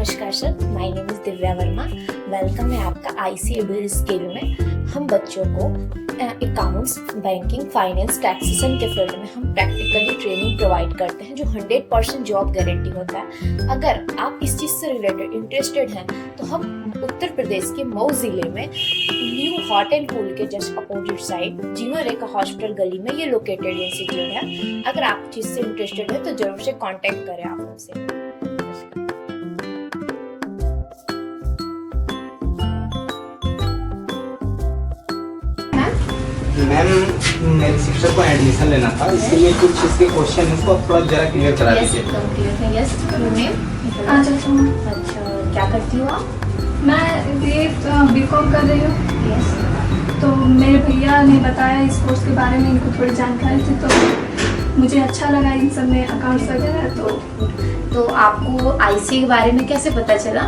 नमस्कार sir, my name is Divya Verma. Welcome है आपका IC स्किल में। हम बच्चों को अकाउंट्स, बैंकिंग, फाइनेंस, टैक्सेशन के फील्ड में हम प्रैक्टिकली ट्रेनिंग प्रोवाइड करते हैं जो 100% जॉब गारंटी होता है। अगर आप इस चीज़ से रिलेटेड इंटरेस्टेड हैं तो हम उत्तर प्रदेश के मऊ जिले में न्यू हॉट एंड कूल के जस्ट अपोजिट साइड जीवन रेखा हॉस्पिटल गली में ये लोकेटेड इंस्टीट्यूट है। अगर आप इस चीज़ से इंटरेस्टेड है तो जरूर से कॉन्टेक्ट करें आप हमसे। मैम, मेरी सिस्टर को एडमिशन लेना था, इसके लिए कुछ इसके क्वेश्चन है, उसको थोड़ा जरा क्लियर करा दीजिए। अच्छा, क्या करती हो आप? मैं ये BCom कर रही हूँ। तो मेरे भैया ने बताया इस कोर्स के बारे में, इनको थोड़ी जानकारी थी तो मुझे अच्छा लगा इन सब में अकाउंट्स वगैरह। तो आपको IC के बारे में कैसे पता चला?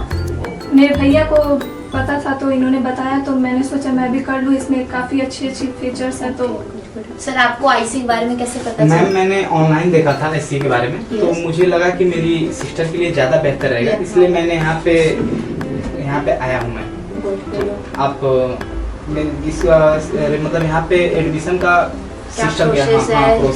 मेरे भैया को पता था तो इन्होंने बताया, तो मैंने सोचा मैं भी कर लूँ, इसमें काफ़ी अच्छी फीचर्स हैं। तो सर आपको IC के बारे में कैसे पता चला? मैम, मैंने ऑनलाइन देखा था IC के बारे में, तो मुझे लगा कि मेरी सिस्टर के लिए ज़्यादा बेहतर रहेगा, इसलिए मैंने यहाँ पे आया हूँ मैं। आप मतलब यहाँ पे एडमिशन का सिस्टम क्या है?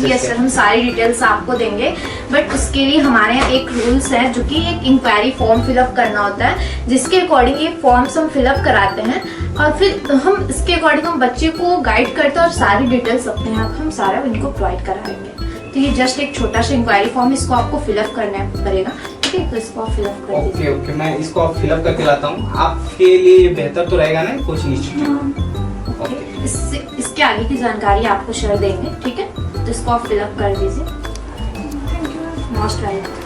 यस सर, हम सारी डिटेल्स आपको देंगे, बट उसके लिए हमारे यहाँ एक रूल्स है जो कि एक इंक्वायरी फॉर्म फिलअप करना होता है, जिसके अकॉर्डिंग ये फॉर्म्स हम फिलअप कराते हैं और फिर हम इसके अकॉर्डिंग हम बच्चे को गाइड करते हैं और सारी डिटेल्स अपने यहाँ हम सारा इनको प्रोवाइड कराएंगे। तो ये जस्ट एक छोटा सा इंक्वायरी फॉर्म, इसको आपको फिलअप करना पड़ेगा। ठीक है, तो इसको आप फिलअप कर दीजिए। ओके, मैं इसको फिलअप करके लाता हूँ। आपके लिए बेहतर तो रहेगा ना कोचिंग इंस्टीट्यूट? इसके आगे की जानकारी आपको शेयर देंगे। ठीक है, तो इसको आप फिलअप कर दीजिए। Thank you. Most welcome.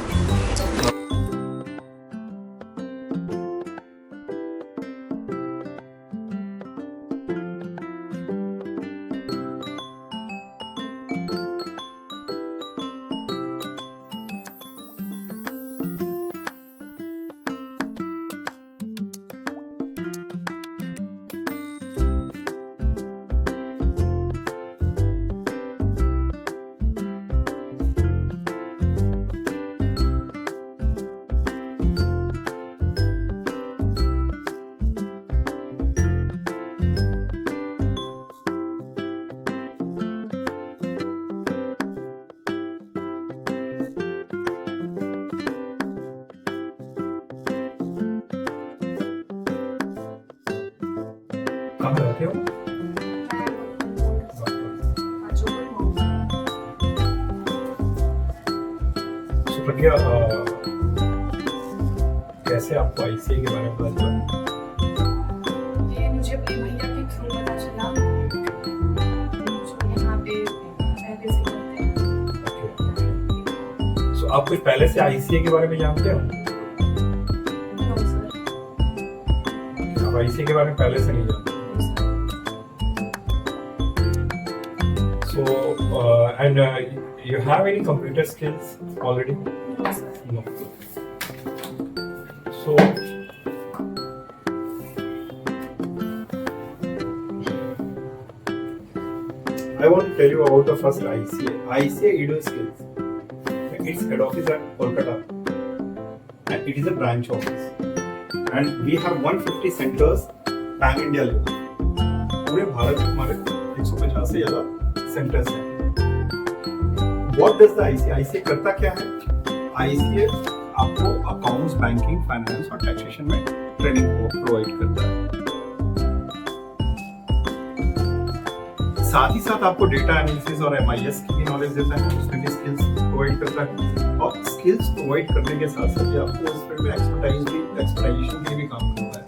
कहाँ रहते हो? सुप्रज्ञा, कैसे आपको ICA के बारे में पता चला? ये मुझे अपने भैया के थ्रू पता चला। जो यहाँ पे पहले से करते हैं। So, आप कुछ पहले से ICA के बारे में जानते हो? No sir. आप ICA के बारे में पहले से नहीं जानते? So, and you have any computer skills already? No sir. No. So, I want to tell you about the first ICA. ICA Edu Skills. Its head office at Kolkata, and it is a branch office. And we have 150 centers pan India level. पूरे भारत में हमारे 150 से ज़्यादा centres हैं। What does the ICA? ICA करता क्या है? ICA आपको अकाउंट्स, बैंकिंग, फाइनेंस और टैक्सेशन में ट्रेनिंग को प्रोवाइड करता है। साथ ही साथ आपको डेटा एनालिसिस और MIS की भी नॉलेज देता है, उसमें भी स्किल्स प्रोवाइड करता है। और स्किल्स प्रोवाइड करने के साथ साथ ये आपको उस फील्ड में एक्सपर्टाइजेशन के लिए भी काम करता है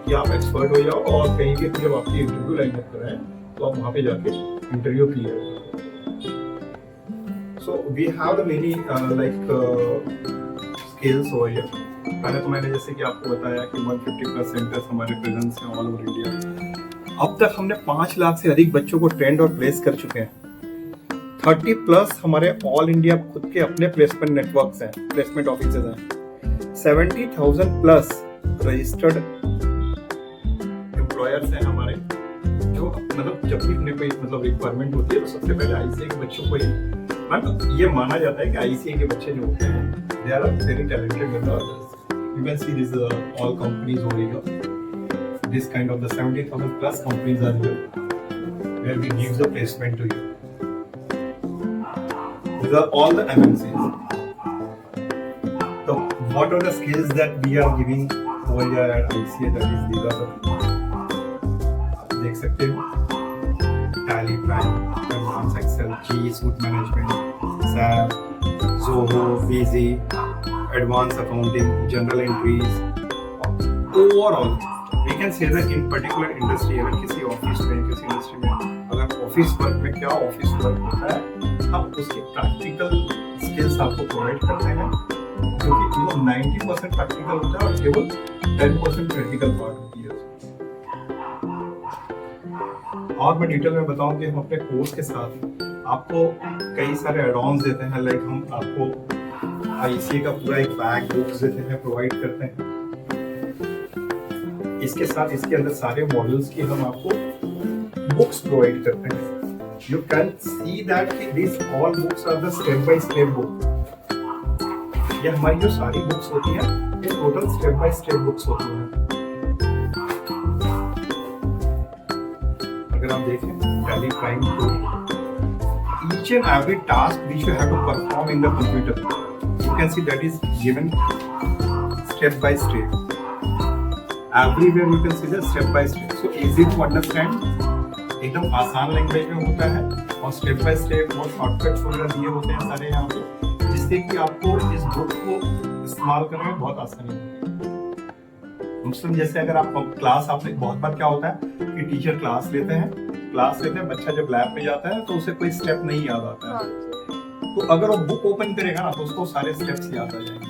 कि आप एक्सपर्ट हो जाओ और कहीं भी जब आपकी इंटरव्यू लाइन अप कराएं तो आप वहाँ पे जाके इंटरव्यू क्लियर करो। So we have the many skills over here. पहले तो मैंने जैसे कि आपको बताया कि 150 प्लस सेंटर्स हमारे प्रेजेंस हैं ऑल ओवर इंडिया। अब तक हमने 5 लाख से अधिक बच्चों को ट्रेंड और प्लेस कर चुके हैं। 30 प्लस हमारे ऑल इंडिया खुद के अपने प्लेसमेंट नेटवर्क्स हैं, प्लेसमेंट ऑफिसेज हैं। 70,000 प्लस रजिस्टर्ड एम्प्लॉयर्स हैं हमारे, जो मतलब जब भी उन्हें कोई मतलब रिक्वायरमेंट होती है तो सबसे पहले ICA के बच्चों को ये माना जाता है कि ICA के बच्चे जो होते हैं they are very talented with others. You can see this all companies over here. This kind of the 70,000 plus companies are here, where we give the placement to you. These are all the MNCs. So what are the skills that we are giving over here at ICA? That is, these are the, आप देख सकते हो, Tally, Prime, Advanced Excel, G Suite Management, SAP, Zoho, Vizy, Advanced Accounting, General Entries. Overall, we can say that in particular industry, अगर किसी office में, किसी industry में, अगर ऑफिस वर्क में क्या ऑफिस वर्क होता है, हम उसकी प्रैक्टिकल स्किल्स आपको प्रोवाइड करते हैं, क्योंकि वो 90% प्रैक्टिकल होता है और केवल 10% प्रैक्टिकल पार्ट होती है। और मैं डिटेल में बताऊं कि हम अपने कोर्स के साथ आपको कई सारे एड-ऑन्स देते हैं, लाइक हम आपको आईसीए का पूरा एक बैग बुक्स देते हैं, प्रोवाइड करते हैं। इसके साथ इसके अंदर सारे मॉड्यूल्स की हम आपको बुक्स प्रोवाइड करते हैं। You can see that this all books are the step by step book. ये हमारी जो सारी बुक्स होती हैं, ये total step by step books होती हैं। अगर आप देखें टैली प्राइम को, each and every task which you have to perform in the computer, you can see that is given step by step. Everywhere you can see the step by step, so easy to understand, एकदम आसान language में होता है और step by step बहुत shortcuts वगैरह दिए होते हैं सारे यहाँ पे, जिससे कि आपको इस बुक को इस्तेमाल करने में बहुत आसानी होती है। मुस्लिम जैसे अगर आप क्लास, आपने बहुत बार क्या होता है कि टीचर क्लास लेते हैं, बच्चा जब लैब में जाता है तो उसे कोई स्टेप नहीं याद आता है, तो अगर वो बुक ओपन करेगा ना तो उसको सारे स्टेप्स याद आ जाएंगे,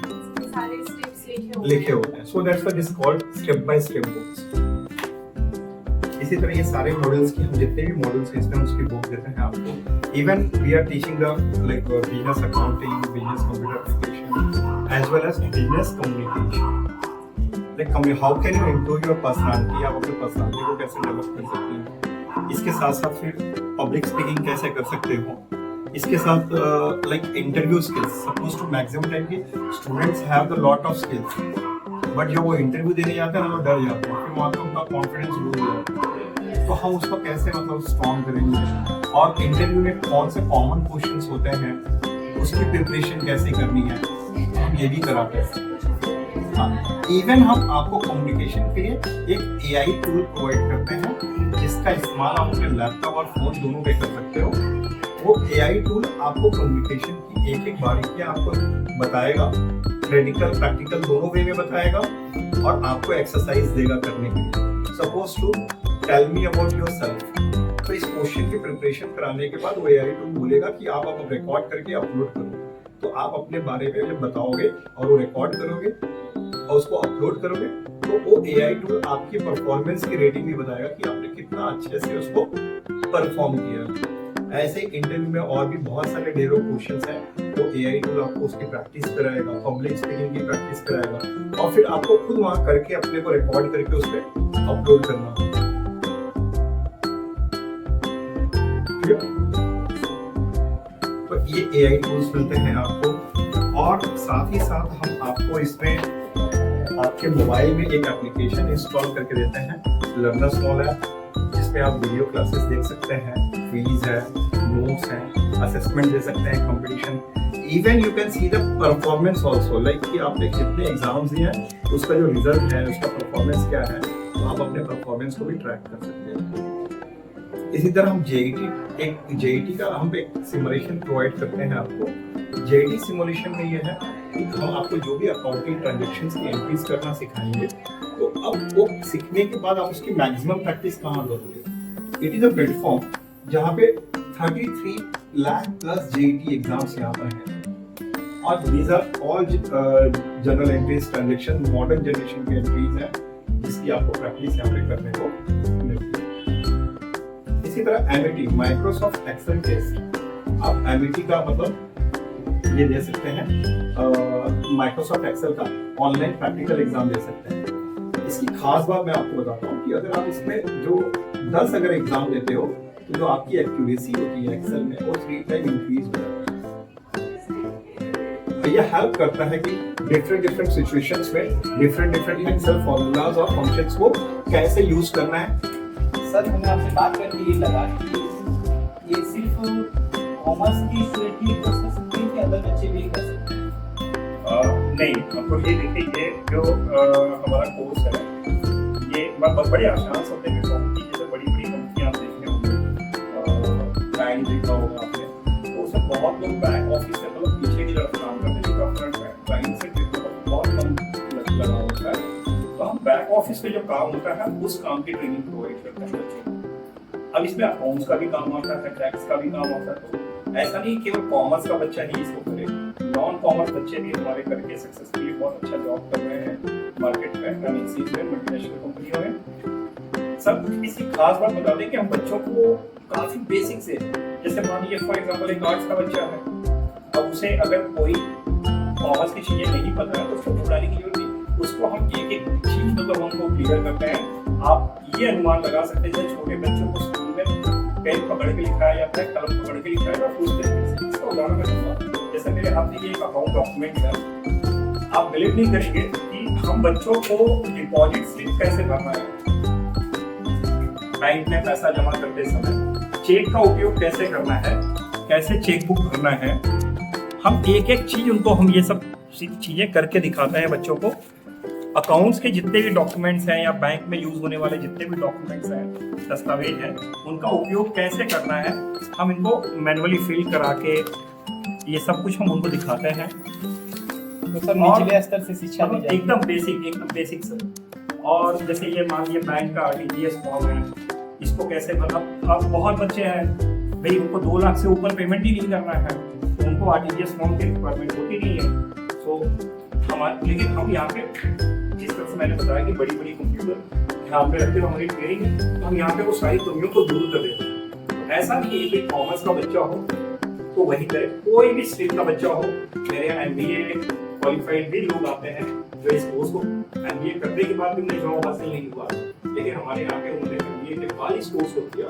सारे स्टेप्स लिखे होते हैं। So that's why this called step by step books. इसी तरह ये सारे मॉड्यूल्स की, हम जितने भी मॉड्यूल्स हैं इसमें उसकी बुक देते हैं आपको। Even we are teaching the like business accounting, business computer application, as well as business communication. Like how can you improve your personality, आप अपनी पर्सनालिटी को कैसे डेवलप कर सकते हैं, इसके साथ साथ फिर पब्लिक स्पीकिंग कैसे कर सकते हो, इसके साथ like interview skills. Suppose to maximum time की students have the lot of skills, but जब वो इंटरव्यू देने जाते हैं ना तो डर जाते हैं, फिर वहाँ पर उनका कॉन्फिडेंस लूज हो जाता है। तो हम उसको कैसे मतलब स्ट्रॉन्ग करेंगे, और इंटरव्यू में कौन से कॉमन क्वेश्चंस होते हैं, उसकी प्रिपरेशन कैसे करनी है, हम ये भी कराते हैं। हाँ, इवन हम आपको कम्युनिकेशन के लिए एक AI टूल प्रोवाइड करते हैं, जिसका इस्तेमाल आप अपने लैपटॉप और फोन दोनों पे कर सकते हो। वो AI टूल आपको कम्युनिकेशन की एक एक बारीकियां आपको बताएगा, थ्योरेटिकल प्रैक्टिकल दोनों वे में बताएगा, और आपको एक्सरसाइज देगा करने के लिए। Suppose to tell me about yourself, तो इस क्वेश्चन की प्रिपरेशन कराने के बाद वो AI टूल बोलेगा कि आप रिकॉर्ड करके अपलोड करो। तो आप अपने बारे में जब बताओगे और वो रिकॉर्ड करोगे और उसको अपलोड करोगे, तो वो AI टूल आपकी परफॉर्मेंस की रेटिंग भी बताएगा कि आपने कितना अच्छे से उसको परफॉर्म किया। ऐसे इंटरव्यू में और भी बहुत सारे ढेरों क्वेश्चंस हैं, तो AI टूल आपको उसकी प्रैक्टिस कराएगा, पब्लिक स्पीकिंग की प्रैक्टिस कराएगा, और फिर आपको खुद वहां करके अपने को रिकॉर्ड करके उस पर अपलोड करना होगा। तो ये AI टूल्स मिलते हैं आपको, और साथ ही साथ हम आपको इसमें आपके मोबाइल में एक एप्लीकेशन इंस्टॉल करके देते हैं, लर्नर्स मॉल है, जिसमें आप वीडियो क्लासेस देख सकते हैं, क्विज है, नोट्स हैं, असेसमेंट दे सकते हैं, competition. Even you can see the performance also, like कि आपने कितने एग्जाम्स दिए हैं, उसका जो रिजल्ट है, उसका परफॉर्मेंस क्या है, तो आप अपने परफॉर्मेंस को भी ट्रैक कर सकते हैं। इसी तरह हम JET का हम एक सिमुलेशन प्रोवाइड करते हैं आपको। JET सिमुलेशन में ये है कि हम आपको जो भी अकाउंटिंग ट्रांजैक्शंस की एंट्रीज करना सिखाएंगे, तो अब वो सीखने के बाद आप उसकी मैक्सिमम प्रैक्टिस कहाँ करोगे। इट इज अ प्लेटफॉर्म जहाँ पे 33 लाख प्लस JET एग्जाम्स यहाँ पर हैं, और these are all general entries, transaction, modern generation की एंट्रीज हैं, जिसकी आपको प्रैक्टिस यहाँ पे करने को मिलती है। इसी तरह MET, माइक्रोसॉफ्ट एक्सेल टेस्ट, आप MET का मतलब ये दे सकते हैं, माइक्रोसॉफ्ट एक्सेल का ऑनलाइन प्रैक्टिकल एग्जाम दे सकते हैं। इसकी खास बात मैं आपको बताता हूँ कि अगर आप इसमें जो 10 अगर एग्जाम देते हो, तो जो आपकी एक्यूरेसी होती है एक्सेल में, वो 3 टाइम इंक्रीज हो जाती है। ये हेल्प करता है कि डिफरेंट सिचुएशंस में डिफरेंट एक्सेल फॉर्मूलाज और फंक्शंस को कैसे यूज करना है। सर हमें आपसे बात करके ये लगा कि ये सिर्फ कॉमर्स की स्टूडेंट ही कोर्स कर सकते हैं कि अदर बच्चे भी कर सकते हैं? नहीं, आपको ये देखिए, ये जो हमारा कोर्स है ये बड़े आसान होते हैं। जैसे बड़ी कंपनियां आप देखते होंगे, बैंक देखा होगा आपने, तो उसमें बहुत लोग बैक ऑफिस से मतलब पीछे की तरफ काम करते हैं, फ्रंट बैंक से बहुत कम लगा होता है। तो हम बैक ऑफिस पे जो काम होता है उस काम की ट्रेनिंग प्रोवाइड करते हैं बच्चों को। अब इसमें अकाउंट्स का भी काम आता है, टैक्स का भी काम आता है। तो ऐसा नहीं केवल कॉमर्स का बच्चा ही इसको करे, नॉन कॉमर्स बच्चे भी हमारे करके सक्सेसफुली बहुत अच्छा जॉब कर रहे हैं मार्केट में, एमएनसीज में, मल्टीनेशनल कंपनियों में। सब किसी खास बात बता दें कि हम बच्चों को काफी बेसिक से, जैसे मान लीजिए फॉर एग्जांपल एक आर्ट्स का बच्चा है, अब उसे अगर कोई कॉमर्स की चीजें नहीं पता है तो उसको घबराने की जरूरत नहीं, उसको हम एक चीज मतलब हमको क्लियर करते हैं। आप ये अनुमान लगा सकते हैं, छोटे बच्चों को स्कूल में पेन पकड़ के लिखाया जाता है, कलम पकड़ के लिखाया जाता है, उसके इसका उदाहरण मैं दूंगा। जैसे मेरे हाथ में ये एक अकाउंट डॉक्यूमेंट है, आप बिलीव नहीं करेंगे कि हम बच्चों को डिपॉजिट स्लिप कैसे भरना है, बैंक में पैसा जमा करते समय चेक का उपयोग कैसे करना है, कैसे चेक बुक भरना है, हम एक चीज उनको हम ये सब चीजें करके दिखाते हैं बच्चों को। अकाउंट्स के जितने भी डॉक्यूमेंट्स हैं या बैंक में यूज होने वाले जितने भी डॉक्यूमेंट्स हैं, दस्तावेज हैं, उनका उपयोग कैसे करना है हम इनको मैनुअली फिल करा के ये सब कुछ हम उनको दिखाते हैं। तो सर निचले स्तर से शिक्षा दी जाएगी? एकदम बेसिक सर। और जैसे ये मान लीजिए बैंक का आरटीजीएस फॉर्म है, इसको कैसे मतलब, अब बहुत बच्चे हैं भाई उनको 2 लाख से ऊपर पेमेंट ही नहीं करना है, तो उनको आरटीजीएस फॉर्म की रिक्वायरमेंट होती नहीं है। सो लेकिन हम यहाँ पे जिस तरह से मैंने बताया कि बड़ी कंप्यूटर ध्यान में रखते हुए हमारी ट्रेनिंग है, तो हम यहाँ पे वो सारी कमियों को दूर कर देते हैं। ऐसा नहीं है कि कॉमर्स का बच्चा हो तो वही करे, कोई भी स्ट्रीम का बच्चा हो। मेरे यहाँ एमबीए क्वालिफाइड भी लोग आते हैं जो इस कोर्स को एमबीए करने के बाद भी उन्हें जॉब हासिल नहीं हुआ, लेकिन हमारे यहाँ पे उन्होंने एमबीए के बाद इस कोर्स को किया